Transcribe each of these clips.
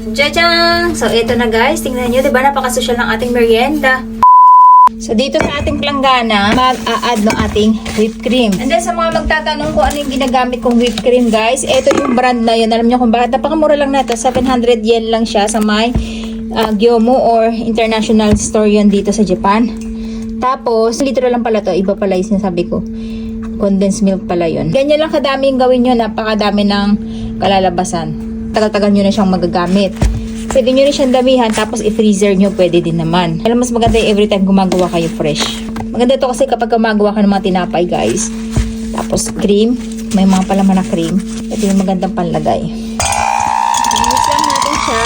Jajang! So, ito na guys. Tingnan nyo, diba? Napakasosyal ng ating merienda. So, dito sa ating planggana, mag-a-add ng ating whipped cream. And then, sa mga magtatanong kung ano yung ginagamit kong whipped cream, guys, ito yung brand na yun. Alam nyo kung bakit? Napakamura lang na ito. 700 yen lang siya sa may Gyomu or international store yun dito sa Japan. Tapos, litro lang pala to. Iba pala yung sinasabi ko. Condensed milk pala yun. Ganyan lang kadami yung gawin nyo. Napakadami ng kalalabasan. Tagal-tagal nyo na siyang magagamit. Pwede nyo rin siyang damihan, tapos i-freezer nyo, pwede din naman. Alam, mas maganda yung every time gumagawa kayo fresh. Maganda ito kasi kapag gumagawa ka ng mga tinapay, guys. Tapos cream, may mga palaman na cream. Ito yung magandang panlagay. Mix lang natin siya.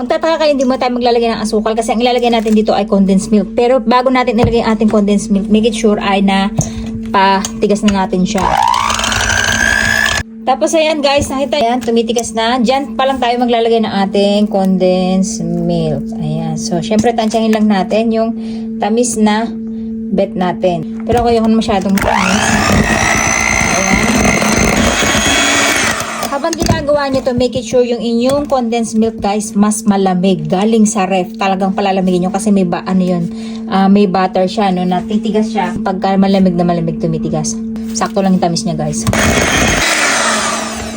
Magtataka kayo, hindi mo tayo maglalagay ng asukal kasi ang ilalagay natin dito ay condensed milk. Pero bago natin ilagay ang ating condensed milk, make it sure ay na patigas na natin siya. Tapos ayan guys, nakita yan, tumitigas na. Diyan pa lang tayo maglalagay ng ating condensed milk. Ayan. So, syempre tansyahin lang natin yung tamis na bet natin. Pero kaya kung masyadong tamis. Ayan. Habang ginagawa nyo to, make it sure yung inyong condensed milk guys, mas malamig. Galing sa ref. Talagang palalamigin nyo kasi may may butter siya, no? Natitigas siya. Pagka malamig na malamig, tumitigas. Sakto lang yung tamis niya guys.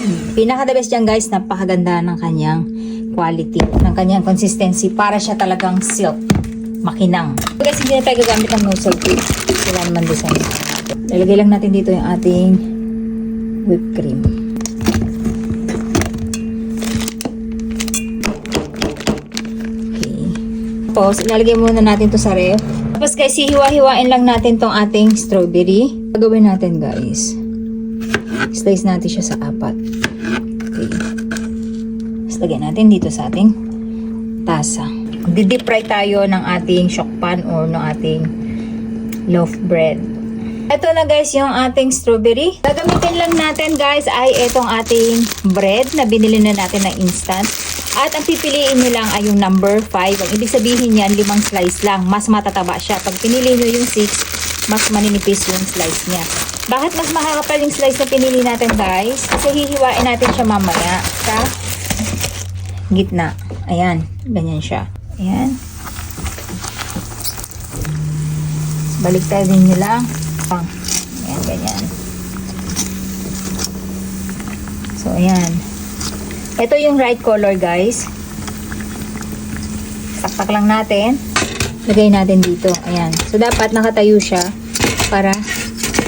Pinaka-the best dyan guys, napakaganda ng kanyang quality, ng kanyang consistency, para siya talagang silk, makinang. Guys, hindi na tayo gagamit ng nozzle tube. Sila naman design. Lalagay lang natin dito yung ating whipped cream. Okay. Tapos, ilalagay muna natin to sa ref. Tapos guys, hiwa-hiwain lang natin tong ating strawberry. Gagawin natin guys, slice natin siya sa 4. Okay. Tapos lagyan natin dito sa ating tasa. Di-deep fry tayo ng ating shockpan or ng ating loaf bread. Ito na guys yung ating strawberry. Gagamitin lang natin guys ay itong ating bread na binili na natin na instant. At ang pipiliin nyo lang ay yung number 5. Ang ibig sabihin yan, 5 slice lang. Mas matataba siya. Pag pinili nyo yung 6, mas maninipis yung slice niya. Bakit mas makakapal yung slice na pinili natin guys? Kasi hihiwain natin siya mamaya sa gitna. Ayan, ganyan siya. Ayan. Baliktad din nyo lang. Ayan, ganyan. So, ayan. Ito yung right color guys. Taktak lang natin. Lagay natin dito. Ayan. So, dapat nakatayo siya para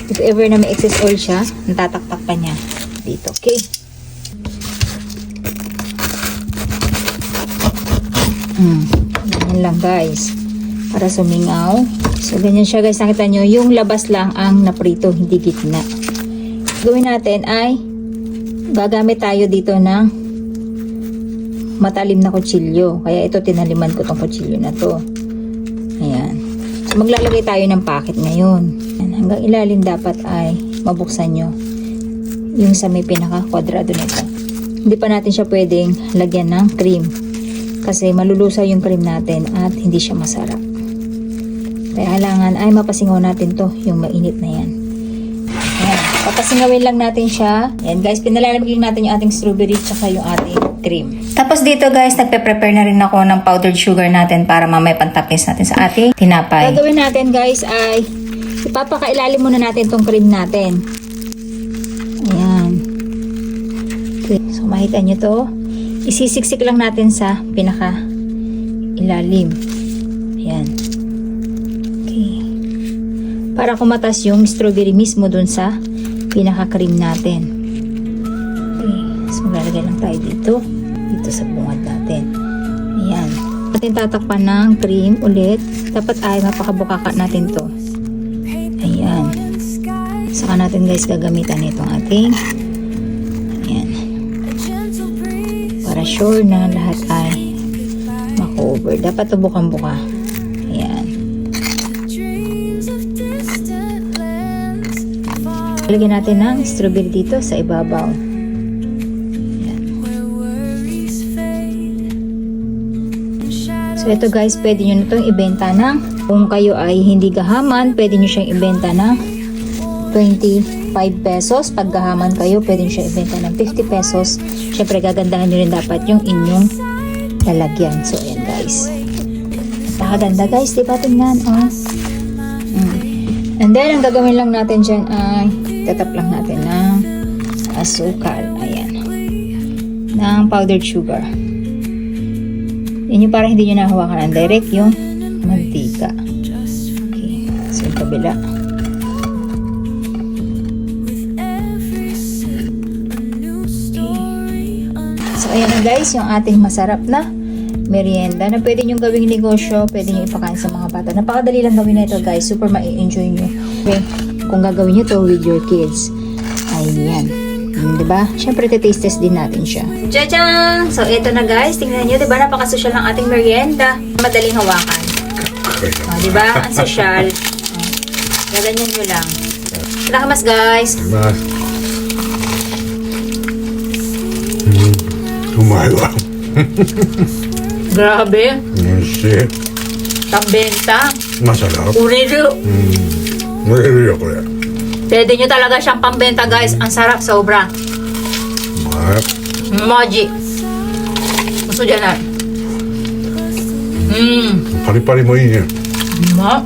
if ever na may excess oil siya, natataktak pa niya dito. Okay. Ganyan lang guys. Para sumingaw. So, ganyan siya guys. Nakita nyo, yung labas lang ang naprito, hindi gitna. Gawin natin ay gagamit tayo dito ng matalim na kutsilyo. Kaya ito, tinaliman ko tong kutsilyo na to. Ayan. So, maglalagay tayo ng packet ngayon. Hanggang ilalim dapat ay mabuksan nyo yung sa may pinaka-kwadrado nito. Hindi pa natin siya pwedeng lagyan ng cream kasi malulusaw yung cream natin at hindi siya masarap. Kaya kailangan ay mapasingaw natin to, yung mainit na yan. Ayan. Papasingawin lang natin siya. Ayan guys, pinalalagyan natin yung ating strawberry tsaka yung ating cream. Tapos dito guys, nagpe-prepare na rin ako ng powdered sugar natin para mamaya pantapis natin sa ating tinapay. Gagawin natin guys ay ipapakailalim muna natin tong cream natin. Ayan. Okay. So, makita nyo to. Isisiksik lang natin sa pinaka ilalim. Ayan. Okay. Para kumatas yung strawberry mismo dun sa pinaka cream natin. Okay. So, maglalagay lang tayo dito. Dito sa bungad natin. Ayan. Natin tatakpan ng cream ulit. Dapat ay mapakabukaka natin to. Ayan. Saka natin guys gagamitan itong ating ayan. Para sure na lahat ay mako-over. Dapat bukan-buka. Ayan. Lagyan natin ng strawberry dito sa ibabaw. Ayan. So ito guys, pwede nyo na itong ibenta ng, kung kayo ay hindi gahaman, pwede nyo siyang ibenta ng 20 5 pesos. Pag gahaman kayo, pwede nyo siya ibenta ng 50 pesos. Syempre, gagandahan nyo rin dapat yung inyong lalagyan. So, ayan guys. Nakaganda guys, di ba? Tingnan, oh. And then, ang gagawin lang natin dyan ay tatap lang natin ng asukal. Ayan. Ng powdered sugar. Yun yung para hindi nyo nahawakan ng direct yung mantika. Okay. So, yung kabila. So, ayan na guys, yung ating masarap na merienda na pwede nyo gawing negosyo, pwede nyo ipakain sa mga bata. Napakadali lang gawin na ito guys, super ma-enjoy nyo. Okay, kung gagawin nyo to with your kids. Ayan. Diba? Siyempre, taste test din natin siya. Tcha-chan! So, ito na guys. Tingnan nyo, diba? Napakasosyal ng ating merienda. Madaling hawakan. Diba? Ang sosyal. Gaganyan nyo lang. Nakamas guys. Umayo. Grabe. Shit. Tambenta. Masarap. Uriro. Mayroon ko yan. Pwede nyo talaga siyang pambenta guys. Ang sarap, sobra. Moji. Gusto dyan na. Pari-pari mo yun yan. Ma.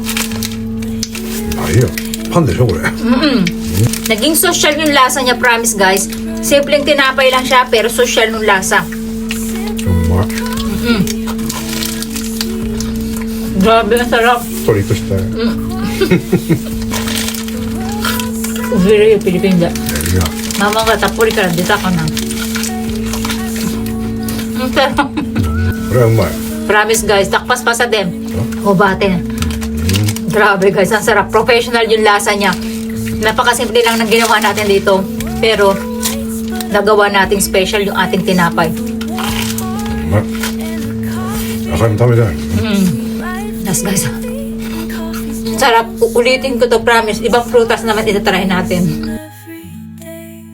Ay, pan deしょこれ. Naging social yung lasa niya, promise guys. Simpleng tinapay lang siya, pero social yung lasa. Umma. Grabe, ang sarap. とりとした. Uviri yung Pilipinda. Yeah. Mama ka, tapuri ka lang, dita ka na. Ang sarap. これはうまい. Promise guys, takpas pa sa dem. Hubate. Grabe guys, ang sarap. Professional yung lasa niya. Napakasimple lang ng ginawa natin dito. Pero, nagawa nating special yung ating tinapay. うまい. Ako yung tami dyan. Yes guys. Sarap. Ulitin ko to, promise. Ibang prutas naman itatry natin.